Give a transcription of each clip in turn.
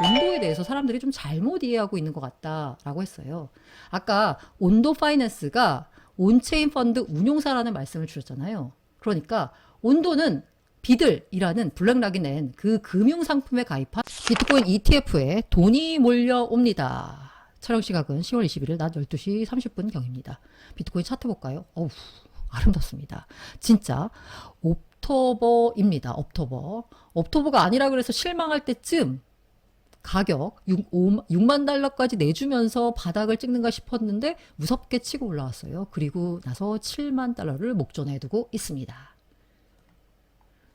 온도에 대해서 사람들이 좀 잘못 이해하고 있는 것 같다라고 했어요. 아까 온도 파이낸스가 온체인 펀드 운용사라는 말씀을 주셨잖아요. 그러니까 온도는 비들이라는 블랙락이 낸 그 금융상품에 가입한 비트코인 ETF에 돈이 몰려옵니다. 촬영 시각은 10월 21일 낮 12시 30분 경입니다. 비트코인 차트 볼까요? 어우, 아름답습니다. 진짜 옵토버입니다. 옵토버가 아니라 그래서 실망할 때쯤 가격 6만 달러까지 내주면서 바닥을 찍는가 싶었는데 무섭게 치고 올라왔어요. 그리고 나서 7만 달러를 목전에 두고 있습니다.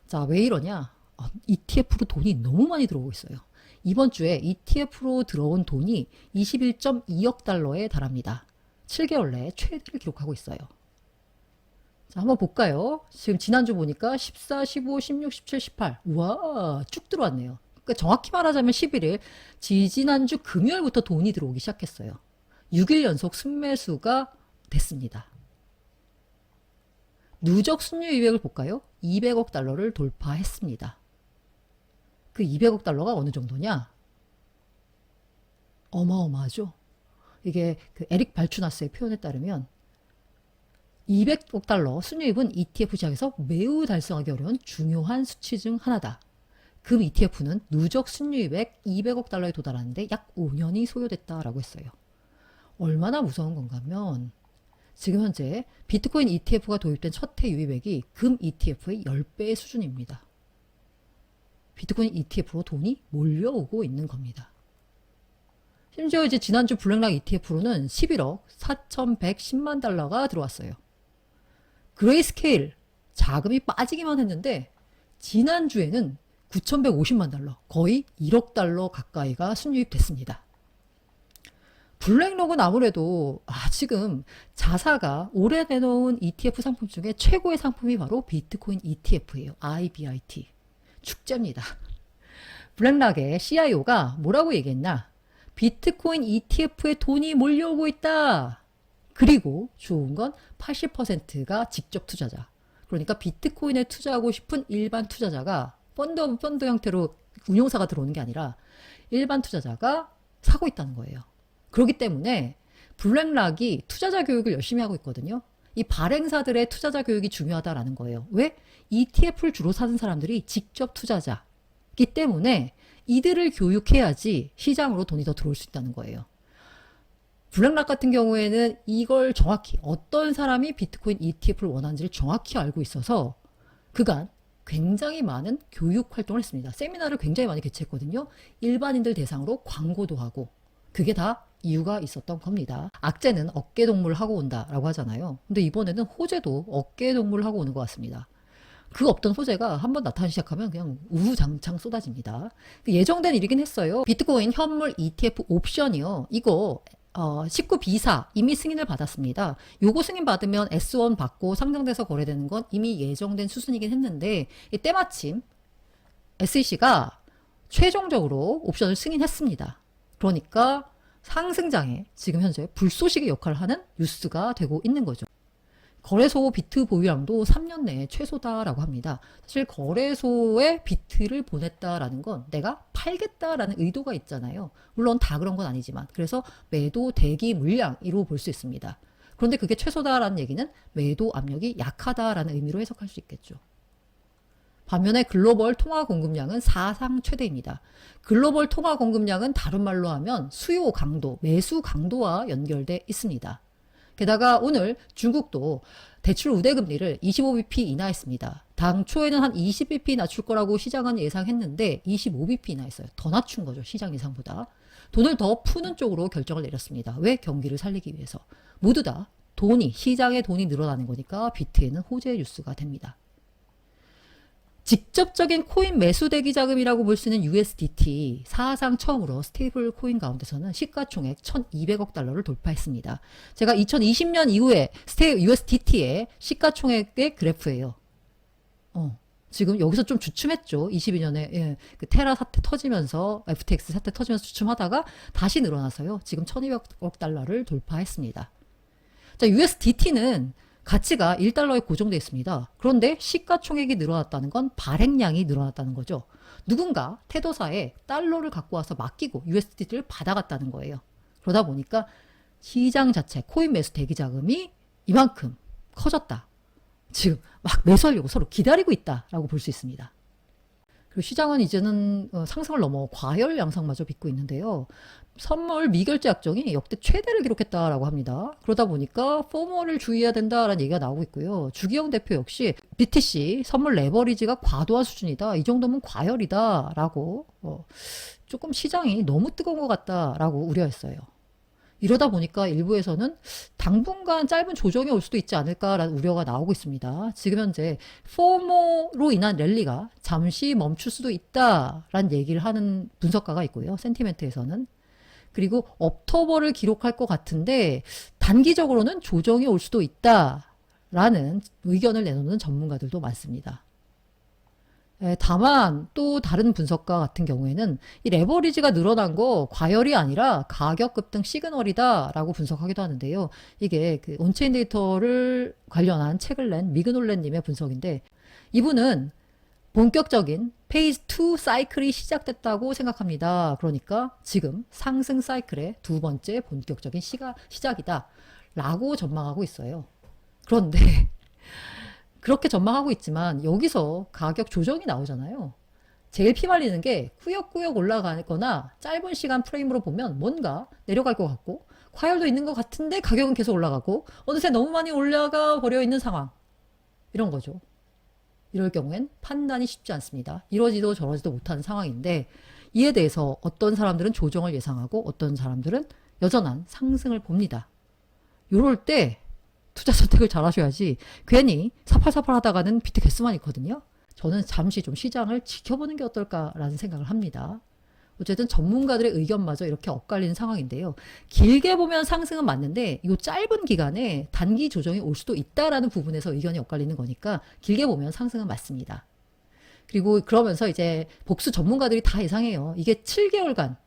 자, 왜 이러냐? ETF로 돈이 너무 많이 들어오고 있어요. 이번 주에 ETF로 들어온 돈이 21.2억 달러에 달합니다. 7개월 내에 최대를 기록하고 있어요. 자, 한번 볼까요? 지금 지난주 보니까 14, 15, 16, 17, 18. 우와, 쭉 들어왔네요. 그러니까 정확히 말하자면 11일, 지지난주 금요일부터 돈이 들어오기 시작했어요. 6일 연속 순매수가 됐습니다. 누적 순유 이익을 볼까요? 200억 달러를 돌파했습니다. 그 200억 달러가 어느 정도냐? 어마어마하죠? 이게 그 에릭 발추나스의 표현에 따르면 200억 달러 순유입은 ETF 시장에서 매우 달성하기 어려운 중요한 수치 중 하나다. 금 ETF는 누적 순유입액 200억 달러에 도달하는데 약 5년이 소요됐다라고 했어요. 얼마나 무서운 건가 하면 지금 현재 비트코인 ETF가 도입된 첫 해 유입액이 금 ETF의 10배의 수준입니다. 비트코인 ETF로 돈이 몰려오고 있는 겁니다. 심지어 이제 지난주 블랙락 ETF로는 11억 4,110만 달러가 들어왔어요. 그레이스케일 자금이 빠지기만 했는데 지난주에는 9,150만 달러, 거의 1억 달러 가까이가 순유입됐습니다. 블랙록은 아무래도 지금 자사가 올해 내놓은 ETF 상품 중에 최고의 상품이 바로 비트코인 ETF예요. IBIT. 축제입니다. 블랙락의 CIO가 뭐라고 얘기했나? 비트코인 ETF에 돈이 몰려오고 있다. 그리고 좋은 건 80%가 직접 투자자. 그러니까 비트코인에 투자하고 싶은 일반 투자자가 펀드 형태로 운용사가 들어오는 게 아니라 일반 투자자가 사고 있다는 거예요. 그렇기 때문에 블랙락이 투자자 교육을 열심히 하고 있거든요. 이 발행사들의 투자자 교육이 중요하다라는 거예요. 왜? ETF를 주로 사는 사람들이 직접 투자자이기 때문에 이들을 교육해야지 시장으로 돈이 더 들어올 수 있다는 거예요. 블랙락 같은 경우에는 이걸 정확히 어떤 사람이 비트코인 ETF를 원하는지를 정확히 알고 있어서 그간 굉장히 많은 교육 활동을 했습니다. 세미나를 굉장히 많이 개최했거든요. 일반인들 대상으로 광고도 하고 그게 다 이유가 있었던 겁니다. 악재는 어깨동무를 하고 온다라고 하잖아요. 근데 이번에는 호재도 어깨동무를 하고 오는 것 같습니다. 그 없던 호재가 한번 나타나기 시작하면 그냥 우후장창 쏟아집니다. 예정된 일이긴 했어요. 비트코인 현물 ETF 옵션이요. 이거 19B4 이미 승인을 받았습니다. 요거 승인 받으면 S1 받고 상장돼서 거래되는 건 이미 예정된 수순이긴 했는데 때마침 SEC가 최종적으로 옵션을 승인했습니다. 그러니까 상승장에 지금 현재 불쏘시개 역할을 하는 뉴스가 되고 있는 거죠. 거래소 비트 보유량도 3년 내에 최소다라고 합니다. 사실 거래소에 비트를 보냈다라는 건 내가 팔겠다라는 의도가 있잖아요. 물론 다 그런 건 아니지만 그래서 매도 대기 물량으로 볼 수 있습니다. 그런데 그게 최소다라는 얘기는 매도 압력이 약하다라는 의미로 해석할 수 있겠죠. 반면에 글로벌 통화 공급량은 사상 최대입니다. 글로벌 통화 공급량은 다른 말로 하면 수요 강도, 매수 강도와 연결돼 있습니다. 게다가 오늘 중국도 대출 우대금리를 25bp 인하했습니다. 당초에는 한 20bp 낮출 거라고 시장은 예상했는데 25bp 인하했어요. 더 낮춘 거죠. 시장 예상보다. 돈을 더 푸는 쪽으로 결정을 내렸습니다. 왜? 경기를 살리기 위해서. 모두 다 시장의 돈이 늘어나는 거니까 비트에는 호재 뉴스가 됩니다. 직접적인 코인 매수 대기 자금이라고 볼 수 있는 USDT 사상 처음으로 스테이블 코인 가운데서는 시가총액 1,200억 달러를 돌파했습니다. 제가 2020년 이후에 USDT의 시가총액의 그래프예요. 지금 여기서 좀 주춤했죠. 22년에 그 테라 사태 터지면서 FTX 사태 터지면서 주춤하다가 다시 늘어나서요. 지금 1,200억 달러를 돌파했습니다. 자, USDT는 가치가 1달러에 고정되어 있습니다. 그런데 시가총액이 늘어났다는 건 발행량이 늘어났다는 거죠. 누군가 태도사에 달러를 갖고 와서 맡기고 USDT를 받아갔다는 거예요. 그러다 보니까 시장 자체 코인 매수 대기 자금이 이만큼 커졌다. 지금 막 매수하려고 서로 기다리고 있다라고 볼 수 있습니다. 그리고 시장은 이제는 상승을 넘어 과열 양상마저 빚고 있는데요. 선물 미결제 약정이 역대 최대를 기록했다라고 합니다. 그러다 보니까 포모를 주의해야 된다라는 얘기가 나오고 있고요. 주기영 대표 역시 BTC 선물 레버리지가 과도한 수준이다. 이 정도면 과열이다라고 조금 시장이 너무 뜨거운 것 같다라고 우려했어요. 이러다 보니까 일부에서는 당분간 짧은 조정이 올 수도 있지 않을까라는 우려가 나오고 있습니다. 지금 현재 포모로 인한 랠리가 잠시 멈출 수도 있다라는 얘기를 하는 분석가가 있고요. 센티멘트에서는. 그리고 업터버를 기록할 것 같은데 단기적으로는 조정이 올 수도 있다라는 의견을 내놓는 전문가들도 많습니다. 다만 또 다른 분석가 같은 경우에는 이 레버리지가 늘어난 거 과열이 아니라 가격 급등 시그널이다라고 분석하기도 하는데요. 이게 그 온체인 데이터를 관련한 책을 낸 미그놀렌님의 분석인데 이분은 본격적인 페이즈 2 사이클이 시작됐다고 생각합니다. 그러니까 지금 상승 사이클의 두 번째 본격적인 시작이다 라고 전망하고 있어요. 그런데 그렇게 전망하고 있지만 여기서 가격 조정이 나오잖아요. 제일 피말리는 게 꾸역꾸역 올라가거나 짧은 시간 프레임으로 보면 뭔가 내려갈 것 같고 과열도 있는 것 같은데 가격은 계속 올라가고 어느새 너무 많이 올라가 버려 있는 상황. 이런 거죠. 이럴 경우엔 판단이 쉽지 않습니다. 이러지도 저러지도 못하는 상황인데 이에 대해서 어떤 사람들은 조정을 예상하고 어떤 사람들은 여전한 상승을 봅니다. 이럴 때 투자 선택을 잘 하셔야지 괜히 사팔사팔 하다가는 비트 개수만 있거든요. 저는 잠시 좀 시장을 지켜보는 게 어떨까라는 생각을 합니다. 어쨌든 전문가들의 의견마저 이렇게 엇갈리는 상황인데요. 길게 보면 상승은 맞는데 이 짧은 기간에 단기 조정이 올 수도 있다라는 부분에서 의견이 엇갈리는 거니까 길게 보면 상승은 맞습니다. 그리고 그러면서 이제 복수 전문가들이 다 예상해요. 이게 7개월간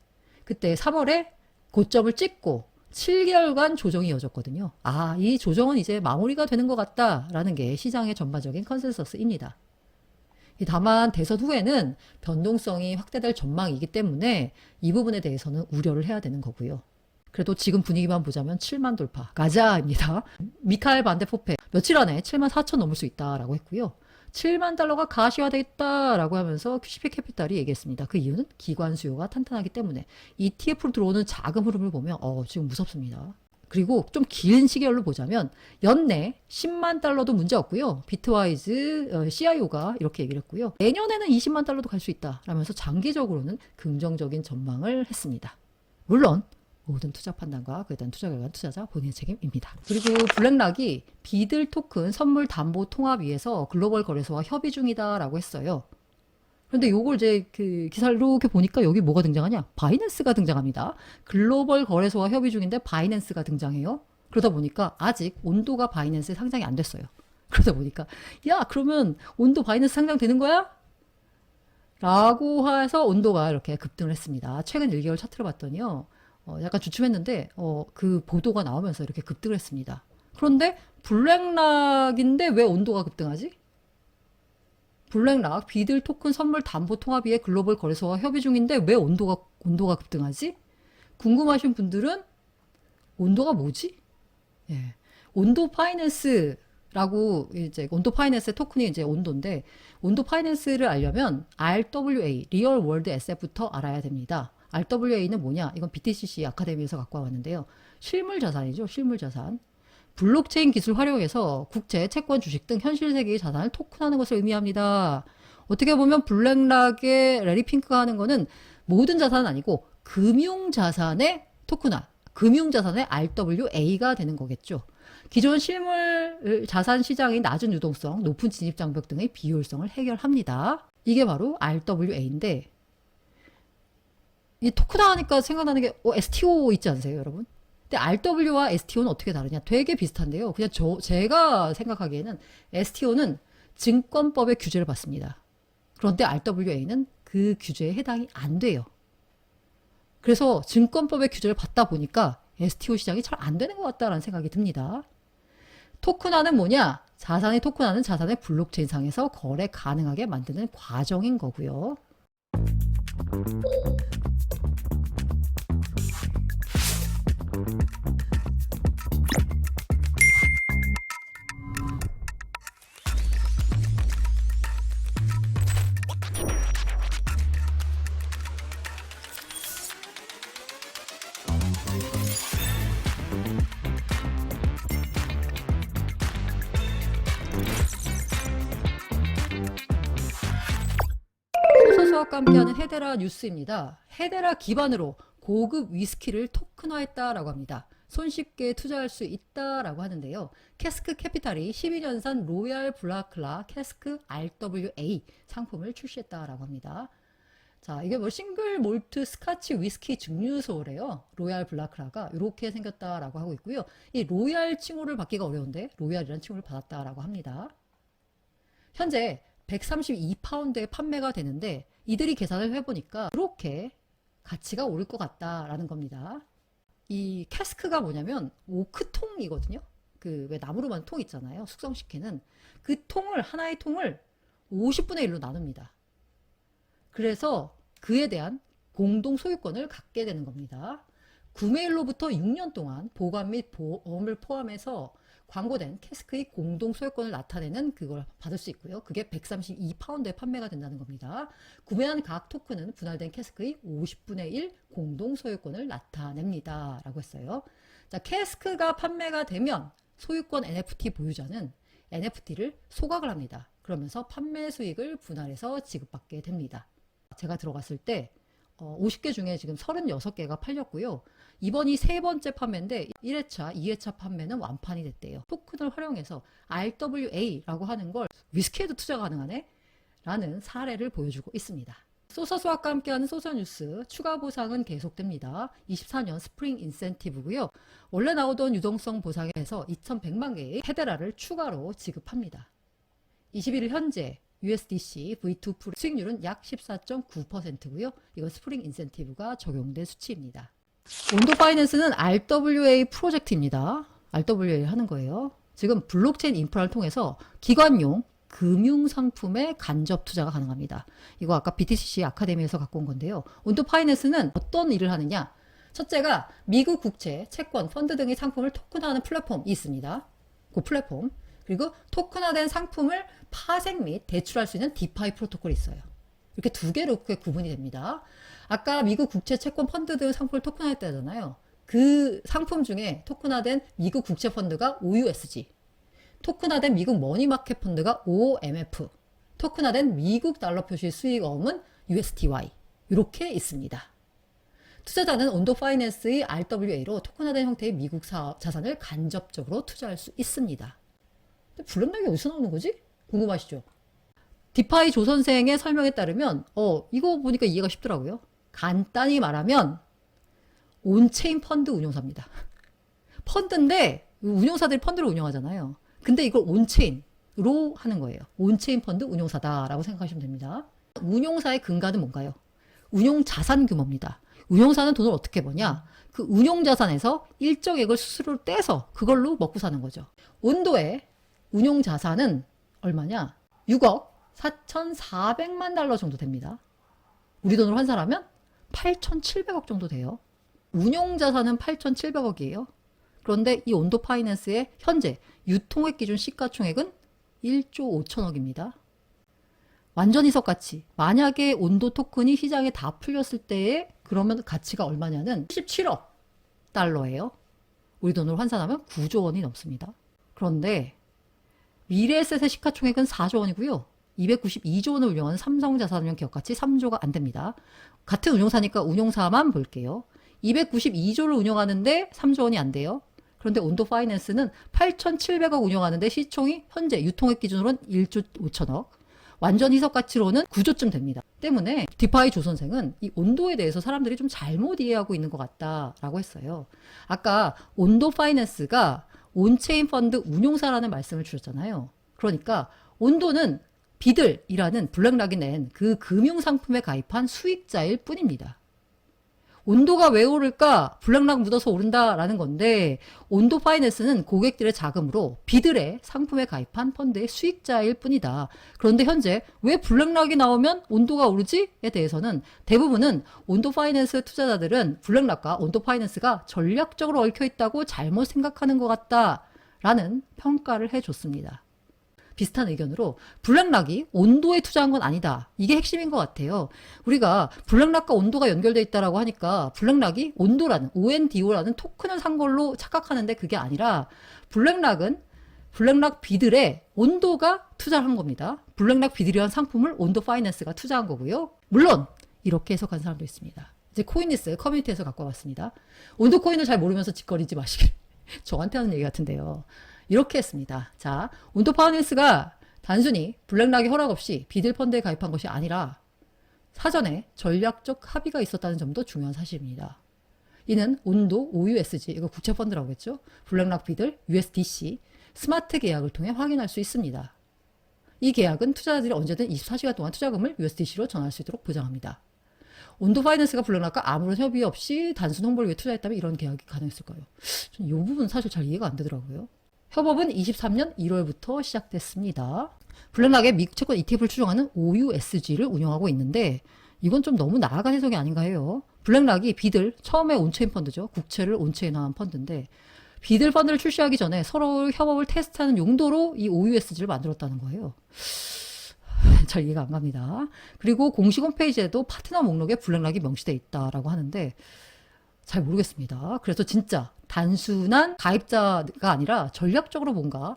그때 3월에 고점을 찍고 7개월간 조정이 이어졌거든요. 아, 이 조정은 이제 마무리가 되는 것 같다라는 게 시장의 전반적인 컨센서스입니다. 다만 대선 후에는 변동성이 확대될 전망이기 때문에 이 부분에 대해서는 우려를 해야 되는 거고요. 그래도 지금 분위기만 보자면 7만 돌파 가자입니다. 미카엘 반데포페 며칠 안에 7만 4천 넘을 수 있다라고 했고요. 7만 달러가 가시화되겠다라고 하면서 QCP 캐피탈이 얘기했습니다. 그 이유는 기관 수요가 탄탄하기 때문에 ETF로 들어오는 자금 흐름을 보면 지금 무섭습니다. 그리고 좀 긴 시계열로 보자면 연내 10만 달러도 문제 없고요. 비트와이즈 CIO가 이렇게 얘기를 했고요. 내년에는 20만 달러도 갈 수 있다라면서 장기적으로는 긍정적인 전망을 했습니다. 물론 모든 투자 판단과 그에 대한 투자 결과는 투자자 본인의 책임입니다. 그리고 블랙락이 비들 토큰 선물 담보 통합위에서 글로벌 거래소와 협의 중이다라고 했어요. 그런데 요걸 이제 그 기사를 이렇게 보니까 여기 뭐가 등장하냐? 바이낸스가 등장합니다. 글로벌 거래소와 협의 중인데 바이낸스가 등장해요. 그러다 보니까 아직 온도가 바이낸스에 상장이 안 됐어요. 그러다 보니까 야 그러면 온도 바이낸스 상장되는 거야? 라고 해서 온도가 이렇게 급등을 했습니다. 최근 1개월 차트를 봤더니요. 약간 주춤했는데 그 보도가 나오면서 이렇게 급등을 했습니다. 그런데 블랙락인데 왜 온도가 급등하지? 블랙락 비들 토큰 선물 담보 통합위의 글로벌 거래소와 협의 중인데 왜 온도가 급등하지? 궁금하신 분들은 온도가 뭐지? 예. 온도 파이낸스라고 이제 온도 파이낸스의 토큰이 이제 온도인데 온도 파이낸스를 알려면 RWA 리얼 월드 에셋부터 알아야 됩니다. RWA는 뭐냐? 이건 BTCC 아카데미에서 갖고 왔는데요. 실물 자산이죠. 실물 자산. 블록체인 기술 활용해서 국채, 채권, 주식 등 현실 세계의 자산을 토큰하는 것을 의미합니다. 어떻게 보면 블랙락의 레리 핑크가 하는 거는 모든 자산은 아니고 금융 자산의 토큰화, 금융 자산의 RWA가 되는 거겠죠. 기존 실물 자산 시장의 낮은 유동성, 높은 진입 장벽 등의 비효율성을 해결합니다. 이게 바로 RWA인데 이 토큰화 하니까 생각나는 게 STO 있지 않으세요, 여러분? 근데 RW와 STO는 어떻게 다르냐? 되게 비슷한데요. 그냥 제가 생각하기에는 STO는 증권법의 규제를 받습니다. 그런데 RWA는 그 규제에 해당이 안 돼요. 그래서 증권법의 규제를 받다 보니까 STO 시장이 잘 안 되는 것 같다라는 생각이 듭니다. 토큰화는 뭐냐? 자산의 토큰화는 자산의 블록체인 상에서 거래 가능하게 만드는 과정인 거고요. 소서수학과 함께하는 헤데라 뉴스입니다. 헤데라 기반으로 고급 위스키를 토큰화했다라고 합니다. 손쉽게 투자할 수 있다라고 하는데요. 캐스크 캐피탈이 12년산 로얄 블라클라 캐스크 RWA 상품을 출시했다라고 합니다. 자, 이게 뭐 싱글 몰트 스카치 위스키 증류소래요. 로얄 블라클라가 이렇게 생겼다라고 하고 있고요. 이 로얄 칭호를 받기가 어려운데 로얄이라는 칭호를 받았다라고 합니다. 현재 132파운드에 판매가 되는데 이들이 계산을 해보니까 이렇게 가치가 오를 것 같다라는 겁니다. 이 캐스크가 뭐냐면 오크통이거든요. 그 왜 나무로 만든 통 있잖아요. 숙성시키는 그 통을 하나의 통을 50분의 1로 나눕니다. 그래서 그에 대한 공동 소유권을 갖게 되는 겁니다. 구매일로부터 6년 동안 보관 및 보험을 포함해서 광고된 캐스크의 공동 소유권을 나타내는 그걸 받을 수 있고요. 그게 132파운드에 판매가 된다는 겁니다. 구매한 각 토큰은 분할된 캐스크의 50분의 1 공동 소유권을 나타냅니다. 라고 했어요. 자, 캐스크가 판매가 되면 소유권 NFT 보유자는 NFT를 소각을 합니다. 그러면서 판매 수익을 분할해서 지급받게 됩니다. 제가 들어갔을 때 50개 중에 지금 36개가 팔렸고요. 이번이 세 번째 판매인데 1회차, 2회차 판매는 완판이 됐대요. 토큰을 활용해서 RWA라고 하는 걸 위스키에도 투자가 가능하네? 라는 사례를 보여주고 있습니다. 소서수학과 함께하는 소서뉴스 추가 보상은 계속됩니다. 24년 스프링 인센티브고요. 원래 나오던 유동성 보상에서 2100만 개의 헤데라를 추가로 지급합니다. 21일 현재 USDC V2 프로 수익률은 약 14.9%고요. 이건 스프링 인센티브가 적용된 수치입니다. 온도 파이낸스는 RWA 프로젝트입니다. RWA 하는 거예요. 지금 블록체인 인프라를 통해서 기관용 금융 상품에 간접 투자가 가능합니다. 이거 아까 BTCC 아카데미에서 갖고 온 건데요. 온도 파이낸스는 어떤 일을 하느냐? 첫째가 미국 국채, 채권, 펀드 등의 상품을 토큰화하는 플랫폼이 있습니다. 그 플랫폼. 그리고 토큰화된 상품을 파생 및 대출할 수 있는 디파이 프로토콜이 있어요. 이렇게 두 개로 구분이 됩니다. 아까 미국 국채, 채권, 펀드 등 상품을 토큰화했다잖아요. 그 상품 중에 토큰화된 미국 국채 펀드가 OUSG, 토큰화된 미국 머니마켓 펀드가 OMF, 토큰화된 미국 달러 표시 수익어음은 USDY 이렇게 있습니다. 투자자는 온도 파이낸스의 RWA로 토큰화된 형태의 미국 자산을 간접적으로 투자할 수 있습니다. 블랙락이 어디서 나오는 거지? 궁금하시죠? 디파이 조 선생의 설명에 따르면 이거 보니까 이해가 쉽더라고요. 간단히 말하면 온체인 펀드 운용사입니다. 펀드인데 운용사들이 펀드를 운영하잖아요. 근데 이걸 온체인으로 하는 거예요. 온체인 펀드 운용사다라고 생각하시면 됩니다. 운용사의 근간은 뭔가요? 운용 자산 규모입니다. 운용사는 돈을 어떻게 버냐? 그 운용 자산에서 일정액을 스스로 떼서 그걸로 먹고 사는 거죠. 온도의 운용 자산은 얼마냐? 6억 4,400만 달러 정도 됩니다. 우리 돈으로 환산하면 8,700억 정도 돼요. 운용 자산은 8,700억이에요. 그런데 이 온도 파이낸스의 현재 유통액 기준 시가총액은 1조 5천억입니다. 완전 희석 가치. 만약에 온도 토큰이 시장에 다 풀렸을 때에 그러면 가치가 얼마냐는 17억 달러예요. 우리 돈으로 환산하면 9조 원이 넘습니다. 그런데 미래에셋의 시가총액은 4조 원이고요. 292조 원을 운영하는 삼성자산운용 기업가치 3조가 안 됩니다. 같은 운용사니까 운용사만 볼게요. 292조를 운영하는데 3조 원이 안 돼요. 그런데 온도 파이낸스는 8,700억 운영하는데 시총이 현재 유통액 기준으로는 1조 5천억, 완전 희석 가치로는 9조쯤 됩니다. 때문에 디파이 조 선생은 이 온도에 대해서 사람들이 좀 잘못 이해하고 있는 것 같다라고 했어요. 아까 온도 파이낸스가 온체인 펀드 운용사라는 말씀을 주셨잖아요. 그러니까 온도는 비들이라는 블랙락이 낸 그 금융상품에 가입한 수익자일 뿐입니다. 온도가 왜 오를까? 블랙락 묻어서 오른다라는 건데 온도 파이낸스는 고객들의 자금으로 비들의 상품에 가입한 펀드의 수익자일 뿐이다. 그런데 현재 왜 블랙락이 나오면 온도가 오르지?에 대해서는 대부분은 온도 파이낸스 투자자들은 블랙락과 온도 파이낸스가 전략적으로 얽혀 있다고 잘못 생각하는 것 같다라는 평가를 해줬습니다. 비슷한 의견으로 블랙락이 온도에 투자한 건 아니다. 이게 핵심인 것 같아요. 우리가 블랙락과 온도가 연결되어 있다고 하니까 블랙락이 온도라는 ONDO라는 토큰을 산 걸로 착각하는데 그게 아니라 블랙락은 블랙락 비들의 온도가 투자를 한 겁니다. 블랙락 비들이란 상품을 온도 파이낸스가 투자한 거고요. 물론 이렇게 해석한 사람도 있습니다. 이제 코인리스 커뮤니티에서 갖고 와봤습니다. 온도 코인을 잘 모르면서 짓거리지 마시길. 저한테 하는 얘기 같은데요. 이렇게 했습니다. 자, 온도 파이낸스가 단순히 블랙락의 허락 없이 비들 펀드에 가입한 것이 아니라 사전에 전략적 합의가 있었다는 점도 중요한 사실입니다. 이는 온도 OUSG, 이거 국채 펀드라고 했죠. 블랙락 비들 USDC 스마트 계약을 통해 확인할 수 있습니다. 이 계약은 투자자들이 언제든 24시간 동안 투자금을 USDC로 전환할 수 있도록 보장합니다. 온도 파이낸스가 블랙락과 아무런 협의 없이 단순 홍보를 위해 투자했다면 이런 계약이 가능했을까요? 저는 이 부분 사실 잘 이해가 안 되더라고요. 협업은 23년 1월부터 시작됐습니다. 블랙락의 미국 채권 ETF를 추종하는 OUSG를 운영하고 있는데 이건 좀 너무 나아간 해석이 아닌가 해요. 블랙락이 비들, 처음에 온체인 펀드죠. 국채를 온체인화한 펀드인데 비들 펀드를 출시하기 전에 서로 협업을 테스트하는 용도로 이 OUSG를 만들었다는 거예요. 잘 이해가 안 갑니다. 그리고 공식 홈페이지에도 파트너 목록에 블랙락이 명시되어 있다라고 하는데 잘 모르겠습니다. 그래서 진짜 단순한 가입자가 아니라 전략적으로 뭔가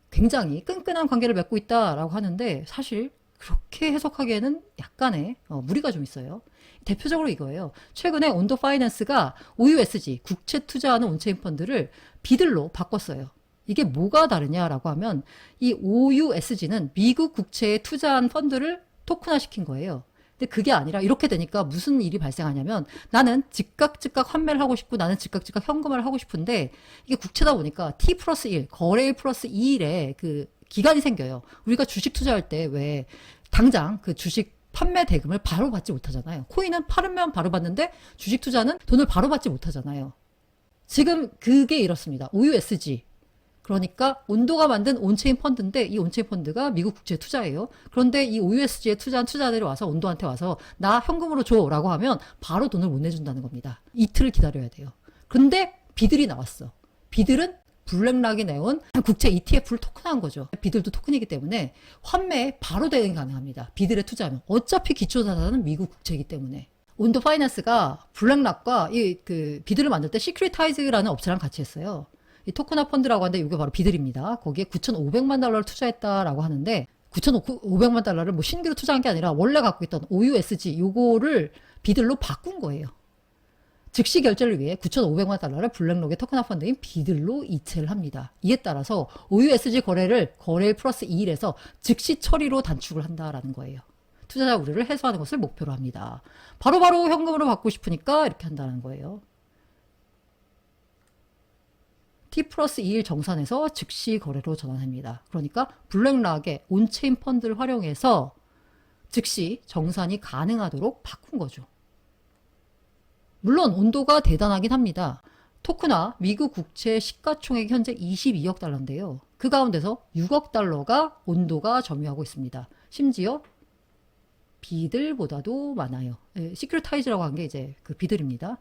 굉장히 끈끈한 관계를 맺고 있다라고 하는데 사실 그렇게 해석하기에는 약간의 무리가 좀 있어요. 대표적으로 이거예요. 최근에 온도 파이낸스가 OUSG, 국채 투자하는 온체인 펀드를 비들로 바꿨어요. 이게 뭐가 다르냐라고 하면 이 OUSG는 미국 국채에 투자한 펀드를 토큰화시킨 거예요. 근데 그게 아니라 이렇게 되니까 무슨 일이 발생하냐면 나는 즉각 환매를 하고 싶고 나는 즉각 현금화를 하고 싶은데 이게 국채다 보니까 T 플러스 1, 거래일 플러스 2일에 그 기간이 생겨요. 우리가 주식 투자할 때 왜 당장 그 주식 판매 대금을 바로 받지 못하잖아요. 코인은 팔으면 바로 받는데 주식 투자는 돈을 바로 받지 못하잖아요. 지금 그게 이렇습니다. OUSG. 그러니까 온도가 만든 온체인 펀드인데 이 온체인 펀드가 미국 국채에 투자해요. 그런데 이 OUSG에 투자한 투자자들이 와서 온도한테 와서 나 현금으로 줘라고 하면 바로 돈을 못 내준다는 겁니다. 이틀을 기다려야 돼요. 근데 비들이 나왔어. 비들은 블랙락이 내온 국채 ETF를 토큰한 거죠. 비들도 토큰이기 때문에 환매 바로 대응이 가능합니다. 비들에 투자하면. 어차피 기초자산은 미국 국채이기 때문에. 온도 파이낸스가 블랙락과 그 비들을 만들 때 시큐리타이즈라는 업체랑 같이 했어요. 이 토큰화 펀드라고 하는데 이게 바로 비들입니다. 거기에 9,500만 달러를 투자했다라고 하는데 9,500만 달러를 뭐 신규로 투자한 게 아니라 원래 갖고 있던 OUSG 요거를 비들로 바꾼 거예요. 즉시 결제를 위해 9,500만 달러를 블랙록의 토큰화 펀드인 비들로 이체를 합니다. 이에 따라서 OUSG 거래를 거래일 플러스 2일에서 즉시 처리로 단축을 한다라는 거예요. 투자자 우려를 해소하는 것을 목표로 합니다. 바로바로 현금으로 받고 싶으니까 이렇게 한다는 거예요. T 플러스 2일 정산해서 즉시 거래로 전환합니다. 그러니까 블랙락의 온체인 펀드를 활용해서 즉시 정산이 가능하도록 바꾼 거죠. 물론 온도가 대단하긴 합니다. 토크나 미국 국채 시가총액이 현재 22억 달러인데요. 그 가운데서 6억 달러가 온도가 점유하고 있습니다. 심지어 비들보다도 많아요. 시큐리타이즈라고 한 게 이제 그 비들입니다.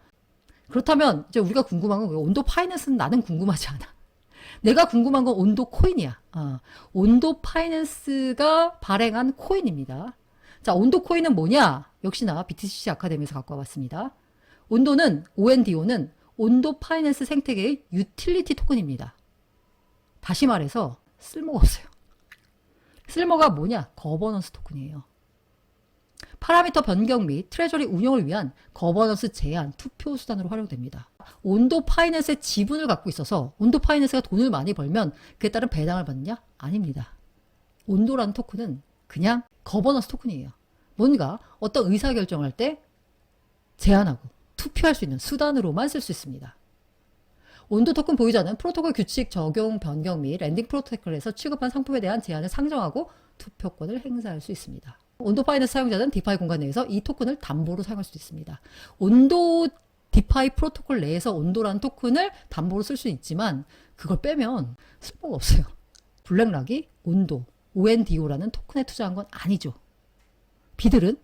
그렇다면 이제 우리가 궁금한 건 온도 파이낸스는 나는 궁금하지 않아. 내가 궁금한 건 온도 코인이야. 온도 파이낸스가 발행한 코인입니다. 자, 온도 코인은 뭐냐? 역시나 BTC 아카데미에서 갖고 와봤습니다. 온도는 ONDO는 온도 파이낸스 생태계의 유틸리티 토큰입니다. 다시 말해서 쓸모가 없어요. 쓸모가 뭐냐? 거버넌스 토큰이에요. 파라미터 변경 및 트레저리 운영을 위한 거버넌스 제한 투표 수단으로 활용됩니다. 온도 파이낸스의 지분을 갖고 있어서 온도 파이낸스가 돈을 많이 벌면 그에 따른 배당을 받느냐? 아닙니다. 온도라는 토큰은 그냥 거버넌스 토큰이에요. 뭔가 어떤 의사결정을 할 때 제한하고 투표할 수 있는 수단으로만 쓸 수 있습니다. 온도 토큰 보유자는 프로토콜 규칙 적용 변경 및 랜딩 프로토콜에서 취급한 상품에 대한 제한을 상정하고 투표권을 행사할 수 있습니다. 온도 파이낸스 사용자는 디파이 공간 내에서 이 토큰을 담보로 사용할 수 있습니다. 온도 디파이 프로토콜 내에서 온도라는 토큰을 담보로 쓸 수 있지만 그걸 빼면 쓸모가 없어요. 블랙락이 온도, ONDO라는 토큰에 투자한 건 아니죠. 비들은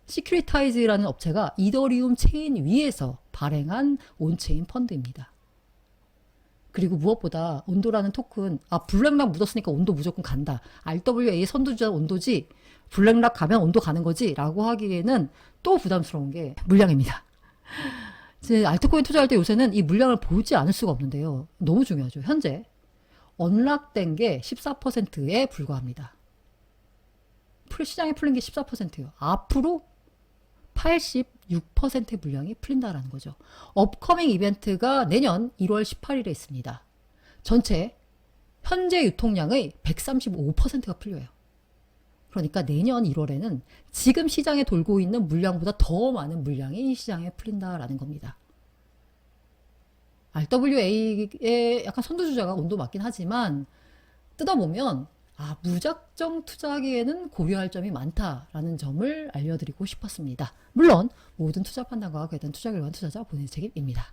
시큐리타이즈라는 업체가 이더리움 체인 위에서 발행한 온체인 펀드입니다. 그리고 무엇보다 온도라는 토큰, 블랙락 묻었으니까 온도 무조건 간다. RWA 선두주자 온도지, 블랙락 가면 온도 가는 거지 라고 하기에는 또 부담스러운 게 물량입니다. 알트코인 투자할 때 요새는 이 물량을 보지 않을 수가 없는데요. 너무 중요하죠. 현재 언락된 게 14%에 불과합니다. 시장에 풀린 게 14%예요. 앞으로 86%의 물량이 풀린다라는 거죠. 업커밍 이벤트가 내년 1월 18일에 있습니다. 전체 현재 유통량의 135%가 풀려요. 그러니까 내년 1월에는 지금 시장에 돌고 있는 물량보다 더 많은 물량이 시장에 풀린다라는 겁니다. RWA의 약간 선두주자가 온도 맞긴 하지만 뜯어보면 무작정 투자하기에는 고려할 점이 많다라는 점을 알려드리고 싶었습니다. 물론 모든 투자 판단과 그에 대한 투자 결과는 투자자 본인의 책임입니다.